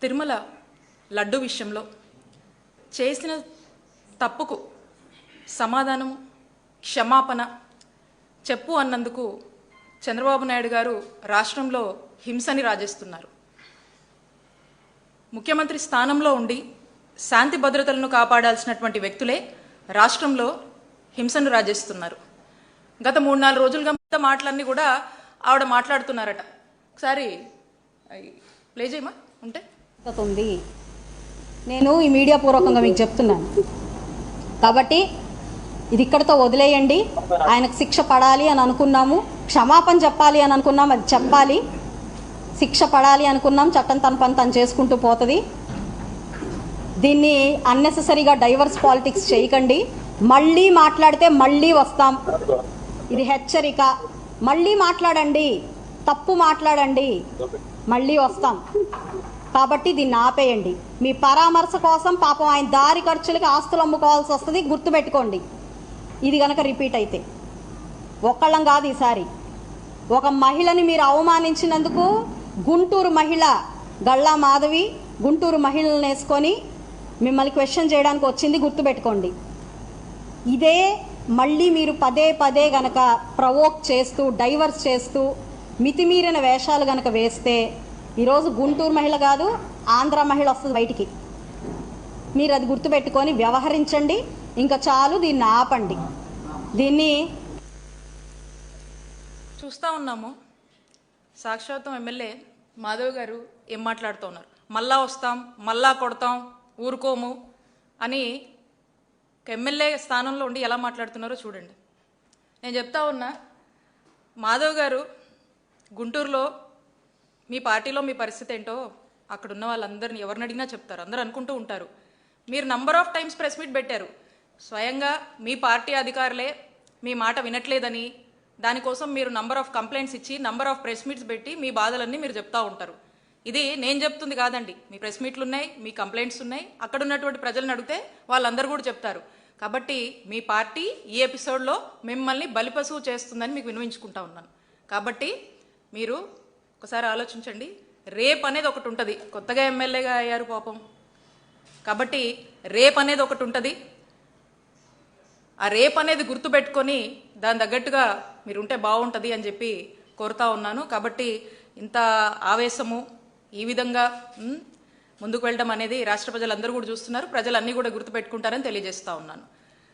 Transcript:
తిరుమల లడ్డు విషయంలో చేసిన తప్పుకు సమాధానం క్షమాపణ చెప్పు అన్నందుకు చంద్రబాబు నాయుడు గారు రాష్ట్రంలో హింసని రాజేస్తున్నారు. ముఖ్యమంత్రి స్థానంలో ఉండి శాంతి భద్రతలను కాపాడాల్సినటువంటి వ్యక్తులే రాష్ట్రంలో హింసను రాజేస్తున్నారు. గత 3-4 రోజులుగా మాటలన్నీ కూడా ఆవిడ మాట్లాడుతున్నారట. ఒకసారి ప్లే చేయమా ఉంటే. నేను ఈ మీడియా పూర్వకంగా మీకు చెప్తున్నాను కాబట్టి ఇది ఇక్కడితో వదిలేయండి. ఆయనకు శిక్ష పడాలి అని అనుకున్నాము, క్షమాపణ చెప్పాలి అని అనుకున్నాం, అది చెప్పాలి. శిక్ష పడాలి అనుకున్నాం, చట్టం తన పని తను చేసుకుంటూ పోతుంది. దీన్ని అన్నెసెసరీగా డైవర్స్ పాలిటిక్స్ చేయకండి. మళ్ళీ మాట్లాడితే మళ్ళీ వస్తాం, ఇది హెచ్చరిక. మళ్ళీ మాట్లాడండి, తప్పు మాట్లాడండి, మళ్ళీ వస్తాం. కాబట్టి దీన్ని ఆపేయండి. మీ పరామర్శ కోసం పాపం ఆయన దారి ఖర్చులకి ఆస్తులు అమ్ముకోవాల్సి వస్తుంది, గుర్తుపెట్టుకోండి. ఇది కనుక రిపీట్ అయితే ఒక్కళ్ళం కాదు, ఈసారి ఒక మహిళని మీరు అవమానించినందుకు గుంటూరు మహిళ గళ్ళా మాధవి గుంటూరు మహిళలను వేసుకొని మిమ్మల్ని క్వశ్చన్ చేయడానికి వచ్చింది, గుర్తుపెట్టుకోండి. ఇదే మళ్ళీ మీరు పదే పదే గనక ప్రవోక్ చేస్తూ డైవర్స్ చేస్తూ మితిమీరిన వేషాలు గనక వేస్తే ఈరోజు గుంటూరు మహిళ కాదు ఆంధ్ర మహిళ వస్తుంది బయటికి. మీరు అది గుర్తుపెట్టుకొని వ్యవహరించండి. ఇంకా చాలు, దీన్ని ఆపండి. దీన్ని చూస్తూ ఉన్నాము. సాక్షాత్తం ఎమ్మెల్యే మాధవ్ గారు ఏం మాట్లాడుతూ ఉన్నారు, మళ్ళా వస్తాం, మళ్ళా కొడతాం, ఊరుకోము అని ఎమ్మెల్యే స్థానంలో ఉండి ఎలా మాట్లాడుతున్నారో చూడండి. నేను చెప్తా ఉన్నా, మాధవ్ గారు గుంటూరులో మీ పార్టీలో మీ పరిస్థితి ఏంటో అక్కడ ఉన్న వాళ్ళందరినీ ఎవరిని అడిగినా చెప్తారు, అందరూ అనుకుంటూ ఉంటారు. మీరు number of times press meet పెట్టారు, స్వయంగా మీ పార్టీ అధికారులే మీ మాట వినట్లేదని, దానికోసం మీరు నంబర్ ఆఫ్ కంప్లైంట్స్ ఇచ్చి నంబర్ ఆఫ్ ప్రెస్ మీట్స్ పెట్టి మీ బాధలన్నీ మీరు చెప్తా ఉంటారు. ఇది నేను చెప్తుంది కాదండి, మీ ప్రెస్ మీట్లు ఉన్నాయి, మీ కంప్లైంట్స్ ఉన్నాయి, అక్కడ ఉన్నటువంటి ప్రజలను అడిగితే వాళ్ళందరూ కూడా చెప్తారు. కాబట్టి మీ పార్టీ ఈ ఎపిసోడ్లో మిమ్మల్ని బలిపశువు చేస్తుందని మీకు వినవించుకుంటా ఉన్నాను. కాబట్టి మీరు ఒకసారి ఆలోచించండి. రేప్ అనేది ఒకటి ఉంటుంది, కొత్తగా ఎమ్మెల్యేగా అయ్యారు పాపం, కాబట్టి రేప్ అనేది ఒకటి ఉంటుంది. ఆ రేప్ అనేది గుర్తుపెట్టుకొని దాని తగ్గట్టుగా మీరు ఉంటే బాగుంటుంది అని చెప్పి కోరుతా ఉన్నాను. కాబట్టి ఇంత ఆవేశము ఈ విధంగా ముందుకు వెళ్ళడం అనేది రాష్ట్ర ప్రజలందరూ కూడా చూస్తున్నారు, ప్రజలన్నీ కూడా గుర్తుపెట్టుకుంటారని తెలియజేస్తా ఉన్నాను.